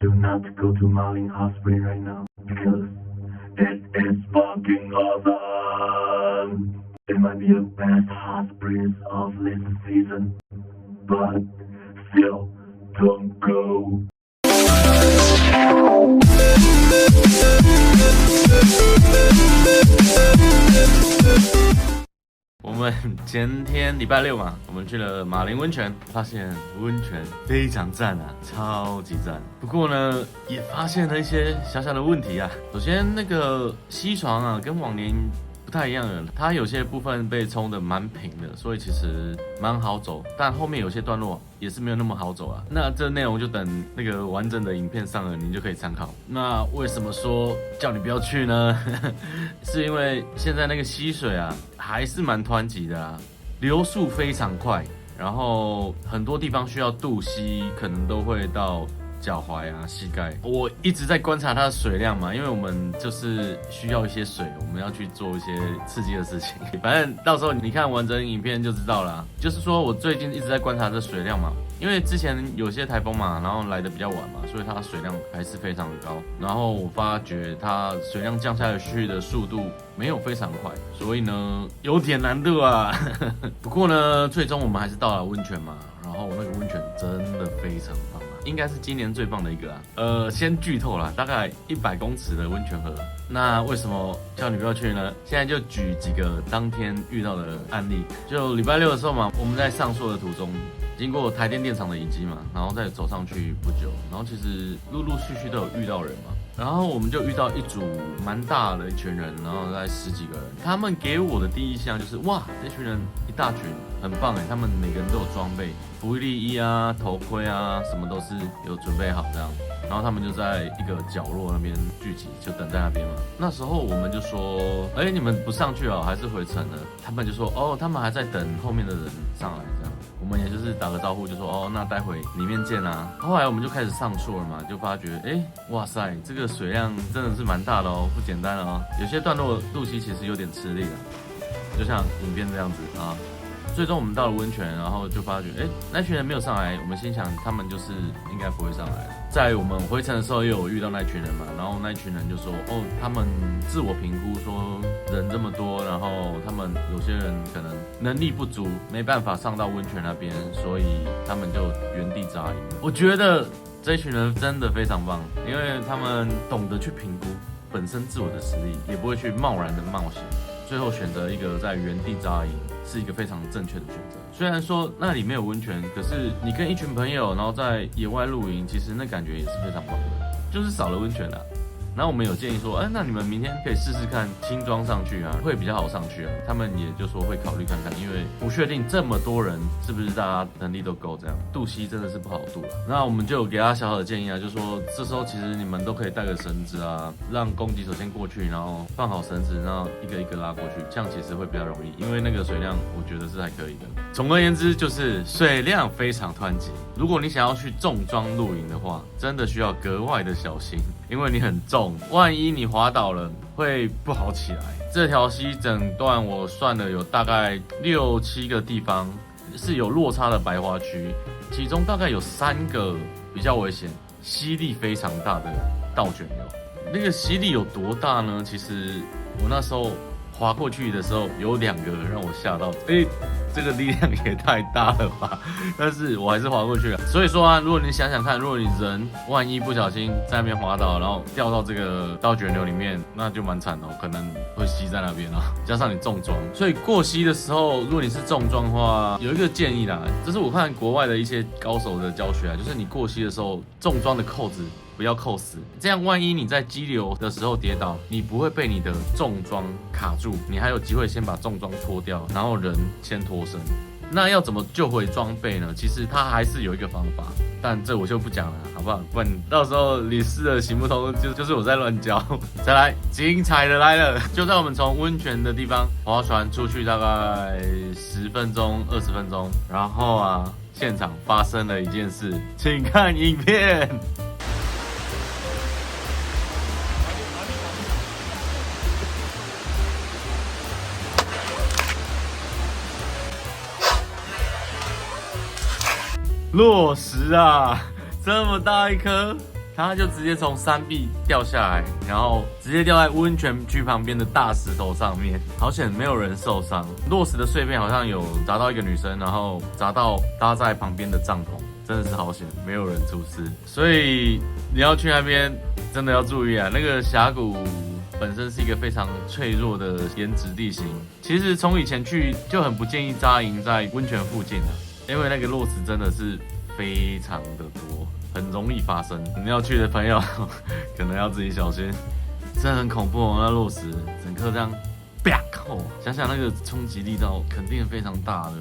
Do not go to Marlin Hot Spring right now because it is fucking awesome. It might be the best hot springs of this season, but still don't go. 我们前天礼拜六嘛，我们去了马林温泉，发现温泉非常赞啊，超级赞。不过呢，也发现了一些小小的问题啊。首先，那个溪床啊，跟往年不太一样了，它有些部分被冲得蛮平的，所以其实蛮好走。但后面有些段落也是没有那么好走啊。那这内容就等那个完整的影片上了，你就可以参考。那为什么说叫你不要去呢？是因为现在那个溪水啊，还是蛮湍急的啊，流速非常快，然后很多地方需要渡溪，可能都会到脚踝啊、膝盖。我一直在观察它的水量嘛，因为我们就是需要一些水，我们要去做一些刺激的事情。反正到时候你看完整影片就知道了。就是说我最近一直在观察这水量嘛，因为之前有些台风嘛，然后来的比较晚嘛，所以它的水量还是非常的高。然后我发觉它水量降下去的速度没有非常快，所以呢有点难度啊。不过呢，最终我们还是到了温泉嘛，然后那个温泉真的非常棒啊，应该是今年最棒的一个啊。先剧透啦，大概100公尺的温泉河。那为什么叫你不要去呢？现在就举几个当天遇到的案例。就礼拜六的时候嘛，我们在上溯的途中，经过台电电厂的遗迹嘛，然后再走上去不久，然后其实陆陆续续都有遇到人嘛。然后我们就遇到一组蛮大的一群人，然后大概10几个人。他们给我的第一印象就是，哇，这群人一大群，很棒哎！他们每个人都有装备，福利衣啊、头盔啊，什么都是有准备好这样。然后他们就在一个角落那边聚集，就等在那边嘛。那时候我们就说，哎，你们不上去哦，还是回城了？他们就说，哦，他们还在等后面的人上来这样。我们也就是打个招呼，就说哦，那待会里面见啊。后来我们就开始上溯了嘛，就发觉，哎，哇塞，这个水量真的是蛮大的哦，不简单哦。有些段落渡溪其实有点吃力了，就像影片这样子啊。最终我们到了温泉，然后就发觉，哎，那群人没有上来。我们心想，他们就是应该不会上来。在我们回程的时候，也有遇到那群人嘛，然后那群人就说，哦，他们自我评估说人这么多，然后他们有些人可能能力不足，没办法上到温泉那边，所以他们就原地扎营。我觉得这群人真的非常棒，因为他们懂得去评估本身自我的实力，也不会去贸然的冒险，最后选择一个在原地扎营，是一个非常正确的选择。虽然说那里没有温泉，可是你跟一群朋友，然后在野外露营，其实那感觉也是非常棒的，就是少了温泉啦。然后我们有建议说，那你们明天可以试试看轻装上去啊，会比较好上去啊。他们也就说会考虑看看，因为不确定这么多人是不是大家能力都够，这样渡溪真的是不好渡了。那我们就给他小小的建议啊，就说这时候其实你们都可以带个绳子啊，让攻击手先过去，然后放好绳子，然后一个一个拉过去，这样其实会比较容易，因为那个水量我觉得是还可以的。总而言之，就是水量非常湍急。如果你想要去重装露营的话，真的需要格外的小心，因为你很重，万一你滑倒了，会不好起来。这条溪整段我算了有大概6、7个地方是有落差的白花区，其中大概有3个比较危险，吸力非常大的倒卷流。那个吸力有多大呢？其实我那时候滑过去的时候，有2个让我吓到，这个力量也太大了吧！但是我还是滑过去了。所以说啊，如果你想想看，如果你人万一不小心在那边滑倒，然后掉到这个倒卷流里面，那就蛮惨哦，可能会吸在那边啊。加上你重装，所以过溪的时候，如果你是重装的话，有一个建议啦，这是我看国外的一些高手的教学啊，就是你过溪的时候，重装的扣子不要扣死，这样万一你在激流的时候跌倒，你不会被你的重装卡住，你还有机会先把重装脱掉，然后人先脱身。那要怎么救回装备呢？其实它还是有一个方法，但这我就不讲了，好不好？不然到时候你试了行不通，就是我在乱教。再来，精彩的来了！就在我们从温泉的地方划船出去大概10分钟、20分钟，然后啊，现场发生了一件事，请看影片。落石啊，这么大一颗，它就直接从山壁掉下来，然后直接掉在温泉区旁边的大石头上面，好险没有人受伤。落石的碎片好像有砸到一个女生，然后砸到搭在旁边的帐篷，真的是好险，没有人出事。所以你要去那边真的要注意啊，那个峡谷本身是一个非常脆弱的岩质地形，其实从以前去就很不建议扎营在温泉附近啊，因为那个落石真的是非常的多，很容易发生。你要去的朋友可能要自己小心，真的很恐怖哦，那落石整颗这样啪扣，想想那个冲击力道肯定非常大的，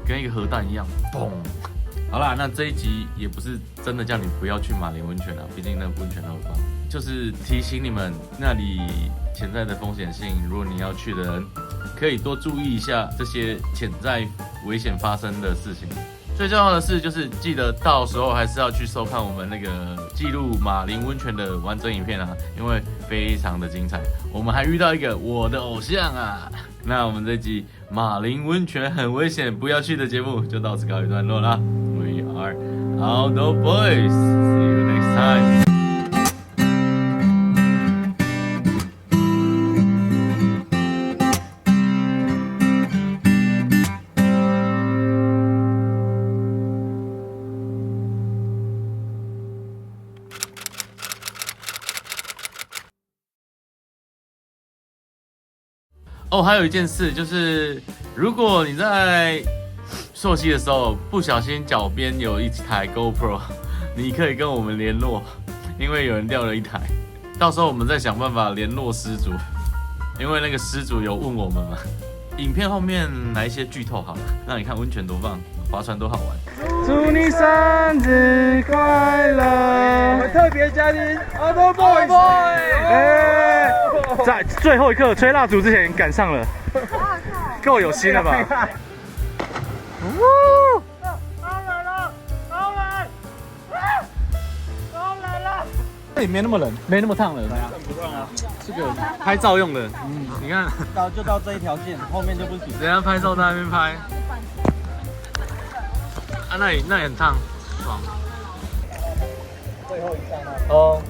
跟一个核弹一样，嘣。好啦，那这一集也不是真的叫你不要去马林温泉啊，毕竟那温泉那么棒，就是提醒你们那里潜在的风险性，如果你要去的人，可以多注意一下这些潜在危险发生的事情。最重要的是，就是记得到时候还是要去收看我们那个记录马林温泉的完整影片啊，因为非常的精彩。我们还遇到一个我的偶像啊。那我们这集马林温泉很危险，不要去的节目就到此告一段落啦。We are Outdoor Boys. See you next time.哦，还有一件事就是，如果你在溯溪的时候不小心脚边有一台 GoPro， 你可以跟我们联络，因为有人掉了一台，到时候我们再想办法联络失主，因为那个失主有问我们嘛。影片后面来一些剧透好了，让你看温泉多棒，划船多好玩。祝你生日快乐！我们特别嘉宾 Outdoor Boys， 在最后一刻吹蜡烛之前赶上了，够有心了吧？这里没那么冷，没那么烫了。对啊，不烫啊。这个拍照用的，你看，就到这一条线，后面就不行。人家拍照在那边拍，啊，那里很烫，爽。最后一站啊。哦。